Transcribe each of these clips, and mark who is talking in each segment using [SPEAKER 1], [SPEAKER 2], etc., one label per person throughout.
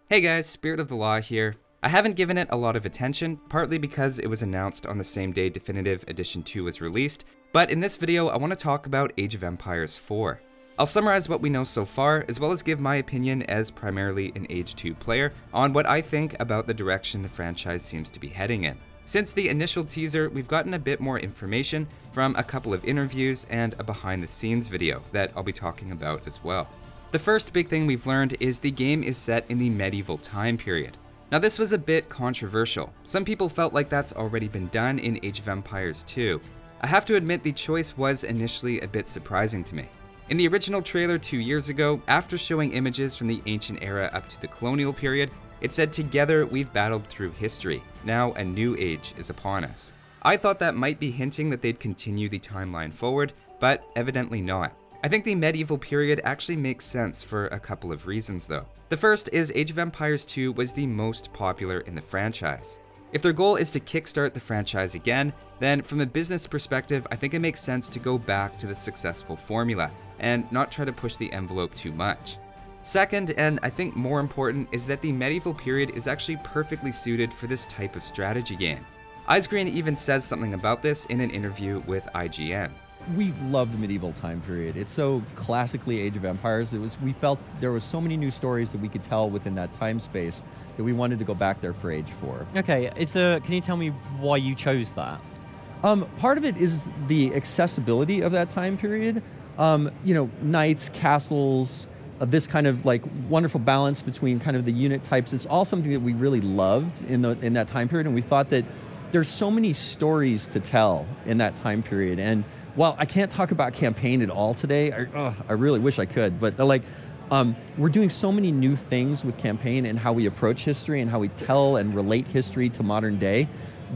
[SPEAKER 1] Hey guys, Spirit of the Law here. I haven't given it a lot of attention, partly because it was announced on the same day Definitive Edition 2 was released, but in this video I want to talk about Age of Empires 4. I'll summarize what we know so far, as well as give my opinion as primarily an Age 2 player on what I think about the direction the franchise seems to be heading in. Since the initial teaser, we've gotten a bit more information from a couple of interviews and a behind the scenes video that I'll be talking about as well. The first big thing we've learned is the game is set in the medieval time period. Now this was a bit controversial. Some people felt like that's already been done in Age of Empires 2. I have to admit the choice was initially a bit surprising to me. In the original trailer 2 years ago, after showing images from the ancient era up to the colonial period, it said, "Together we've battled through history. Now a new age is upon us." I thought that might be hinting that they'd continue the timeline forward, but evidently not. I think the medieval period actually makes sense for a couple of reasons though. The first is Age of Empires 2 was the most popular in the franchise. If their goal is to kickstart the franchise again, then from a business perspective, I think it makes sense to go back to the successful formula and not try to push the envelope too much. Second, and I think more important, is that the medieval period is actually perfectly suited for this type of strategy game. Eisgreen even says something about this in an interview with IGN.
[SPEAKER 2] We love the medieval time period. It's so classically Age of Empires. We felt there was so many new stories that we could tell within that time space that we wanted to go back there for Age 4.
[SPEAKER 3] Okay, can you tell me why you chose that?
[SPEAKER 2] Part of it is the accessibility of that time period. Knights, castles, this kind of like wonderful balance between kind of the unit types. It's all something that we really loved in that time period, and we thought that there's so many stories to tell in that time period. And while I can't talk about campaign at all today, I really wish I could, but we're doing so many new things with campaign and how we approach history and how we tell and relate history to modern day,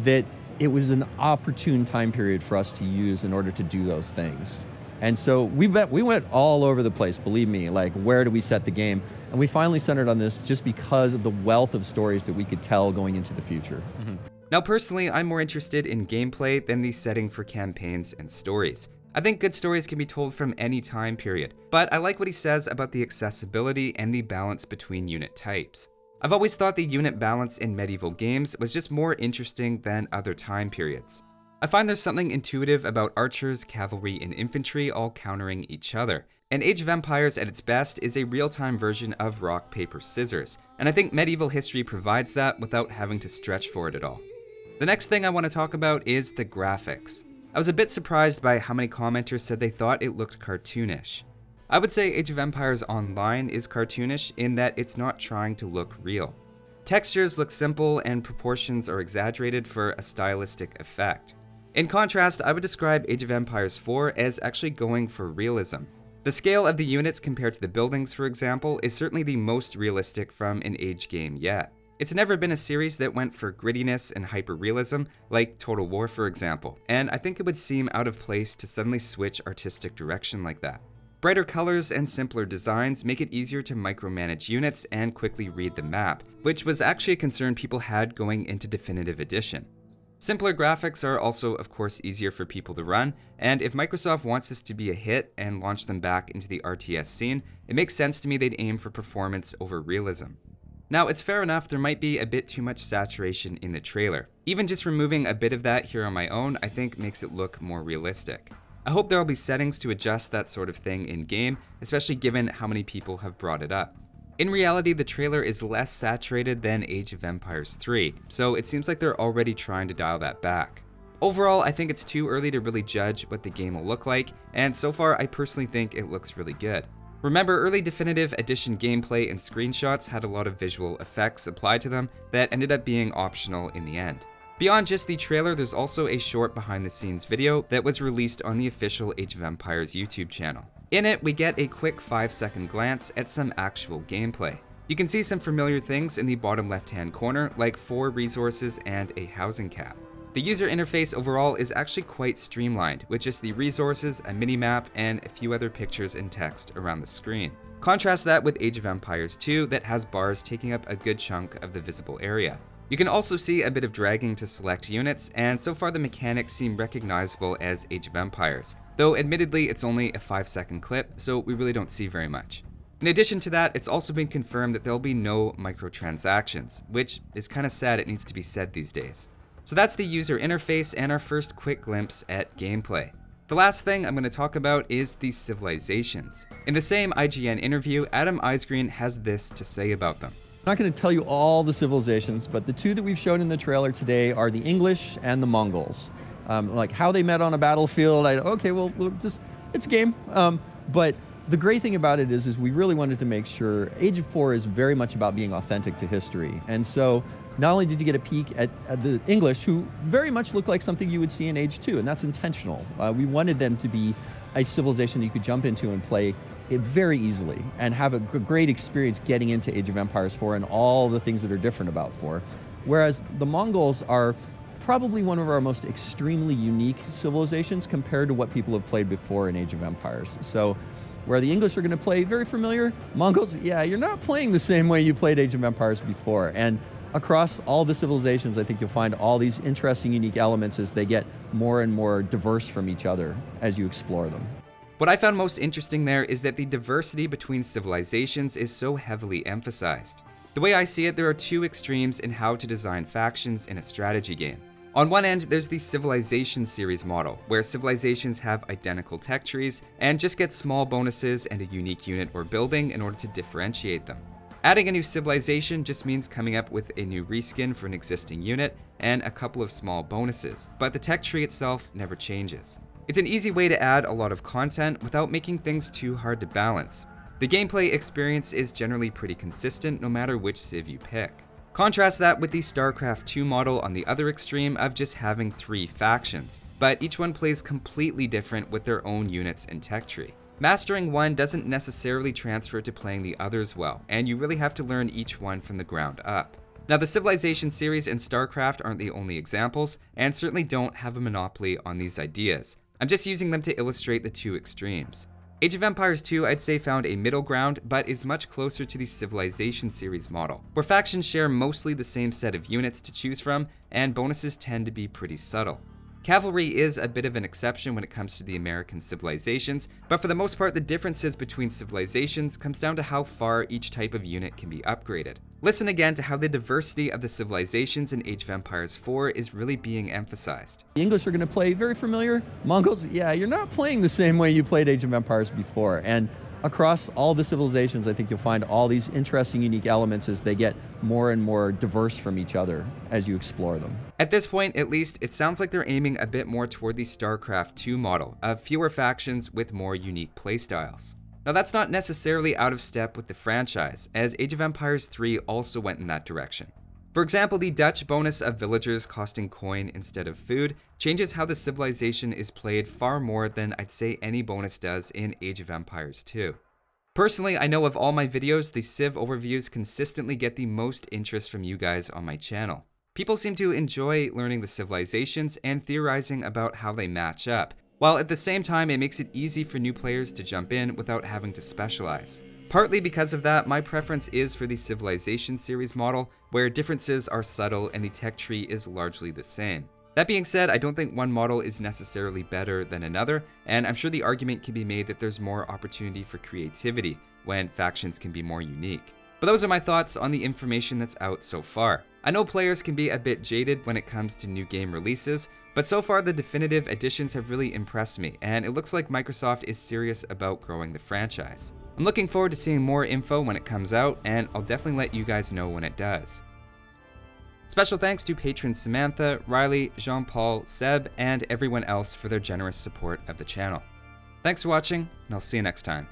[SPEAKER 2] that it was an opportune time period for us to use in order to do those things. And so we went all over the place, believe me, like where do we set the game? And we finally centered on this just because of the wealth of stories that we could tell going into the future.
[SPEAKER 1] Mm-hmm. Now personally, I'm more interested in gameplay than the setting for campaigns and stories. I think good stories can be told from any time period, but I like what he says about the accessibility and the balance between unit types. I've always thought the unit balance in medieval games was just more interesting than other time periods. I find there's something intuitive about archers, cavalry, and infantry all countering each other. And Age of Empires at its best is a real-time version of rock, paper, scissors, and I think medieval history provides that without having to stretch for it at all. The next thing I want to talk about is the graphics. I was a bit surprised by how many commenters said they thought it looked cartoonish. I would say Age of Empires Online is cartoonish in that it's not trying to look real. Textures look simple and proportions are exaggerated for a stylistic effect. In contrast, I would describe Age of Empires 4 as actually going for realism. The scale of the units compared to the buildings, for example, is certainly the most realistic from an Age game yet. It's never been a series that went for grittiness and hyper-realism, like Total War for example, and I think it would seem out of place to suddenly switch artistic direction like that. Brighter colors and simpler designs make it easier to micromanage units and quickly read the map, which was actually a concern people had going into Definitive Edition. Simpler graphics are also, of course, easier for people to run, and if Microsoft wants this to be a hit and launch them back into the RTS scene, it makes sense to me they'd aim for performance over realism. Now, it's fair enough there might be a bit too much saturation in the trailer. Even just removing a bit of that here on my own, I think makes it look more realistic. I hope there'll be settings to adjust that sort of thing in-game, especially given how many people have brought it up. In reality, the trailer is less saturated than Age of Empires 3, so it seems like they're already trying to dial that back. Overall, I think it's too early to really judge what the game will look like, and so far I personally think it looks really good. Remember, early Definitive Edition gameplay and screenshots had a lot of visual effects applied to them that ended up being optional in the end. Beyond just the trailer, there's also a short behind-the-scenes video that was released on the official Age of Empires YouTube channel. In it, we get a quick 5-second glance at some actual gameplay. You can see some familiar things in the bottom left-hand corner, like 4 resources and a housing cap. The user interface overall is actually quite streamlined, with just the resources, a mini-map, and a few other pictures and text around the screen. Contrast that with Age of Empires 2 that has bars taking up a good chunk of the visible area. You can also see a bit of dragging to select units, and so far the mechanics seem recognizable as Age of Empires, though admittedly it's only a 5-second clip, so we really don't see very much. In addition to that, it's also been confirmed that there'll be no microtransactions, which is kind of sad it needs to be said these days. So that's the user interface and our first quick glimpse at gameplay. The last thing I'm going to talk about is the civilizations. In the same IGN interview, Adam Eisgreen has this to say about them.
[SPEAKER 2] I'm not going to tell you all the civilizations, but the two that we've shown in the trailer today are the English and the Mongols. Like how they met on a battlefield, it's a game. But the great thing about it is we really wanted to make sure Age of 4 is very much about being authentic to history. And so not only did you get a peek at the English, who very much look like something you would see in Age 2, and that's intentional. We wanted them to be a civilization that you could jump into and play it very easily and have a great experience getting into Age of Empires 4 and all the things that are different about 4. Whereas the Mongols are probably one of our most extremely unique civilizations compared to what people have played before in Age of Empires. So where the English are going to play very familiar, Mongols, yeah, you're not playing the same way you played Age of Empires before. And across all the civilizations, I think you'll find all these interesting, unique elements as they get more and more diverse from each other as you explore them.
[SPEAKER 1] What I found most interesting there is that the diversity between civilizations is so heavily emphasized. The way I see it, there are two extremes in how to design factions in a strategy game. On one end, there's the Civilization series model, where civilizations have identical tech trees and just get small bonuses and a unique unit or building in order to differentiate them. Adding a new civilization just means coming up with a new reskin for an existing unit and a couple of small bonuses, but the tech tree itself never changes. It's an easy way to add a lot of content without making things too hard to balance. The gameplay experience is generally pretty consistent no matter which civ you pick. Contrast that with the StarCraft 2 model on the other extreme of just having 3 factions, but each one plays completely different with their own units and tech tree. Mastering one doesn't necessarily transfer to playing the others well, and you really have to learn each one from the ground up. Now, the Civilization series and StarCraft aren't the only examples, and certainly don't have a monopoly on these ideas. I'm just using them to illustrate the two extremes. Age of Empires 2, I'd say, found a middle ground, but is much closer to the Civilization series model, where factions share mostly the same set of units to choose from, and bonuses tend to be pretty subtle. Cavalry is a bit of an exception when it comes to the American civilizations, but for the most part, the differences between civilizations comes down to how far each type of unit can be upgraded. Listen again to how the diversity of the civilizations in Age of Empires 4 is really being emphasized.
[SPEAKER 2] The English are going to play very familiar. Mongols, yeah, you're not playing the same way you played Age of Empires before. And across all the civilizations, I think you'll find all these interesting, unique elements as they get more and more diverse from each other as you explore them.
[SPEAKER 1] At this point, at least, it sounds like they're aiming a bit more toward the StarCraft 2 model of fewer factions with more unique playstyles. Now, that's not necessarily out of step with the franchise, as Age of Empires 3 also went in that direction. For example, the Dutch bonus of villagers costing coin instead of food changes how the civilization is played far more than I'd say any bonus does in Age of Empires 2. Personally, I know of all my videos, the Civ overviews consistently get the most interest from you guys on my channel. People seem to enjoy learning the civilizations and theorizing about how they match up, while at the same time it makes it easy for new players to jump in without having to specialize. Partly because of that, my preference is for the Civilization series model, where differences are subtle and the tech tree is largely the same. That being said, I don't think one model is necessarily better than another, and I'm sure the argument can be made that there's more opportunity for creativity when factions can be more unique. But those are my thoughts on the information that's out so far. I know players can be a bit jaded when it comes to new game releases, but so far the definitive editions have really impressed me, and it looks like Microsoft is serious about growing the franchise. I'm looking forward to seeing more info when it comes out, and I'll definitely let you guys know when it does. Special thanks to patrons Samantha, Riley, Jean-Paul, Seb, and everyone else for their generous support of the channel. Thanks for watching, and I'll see you next time.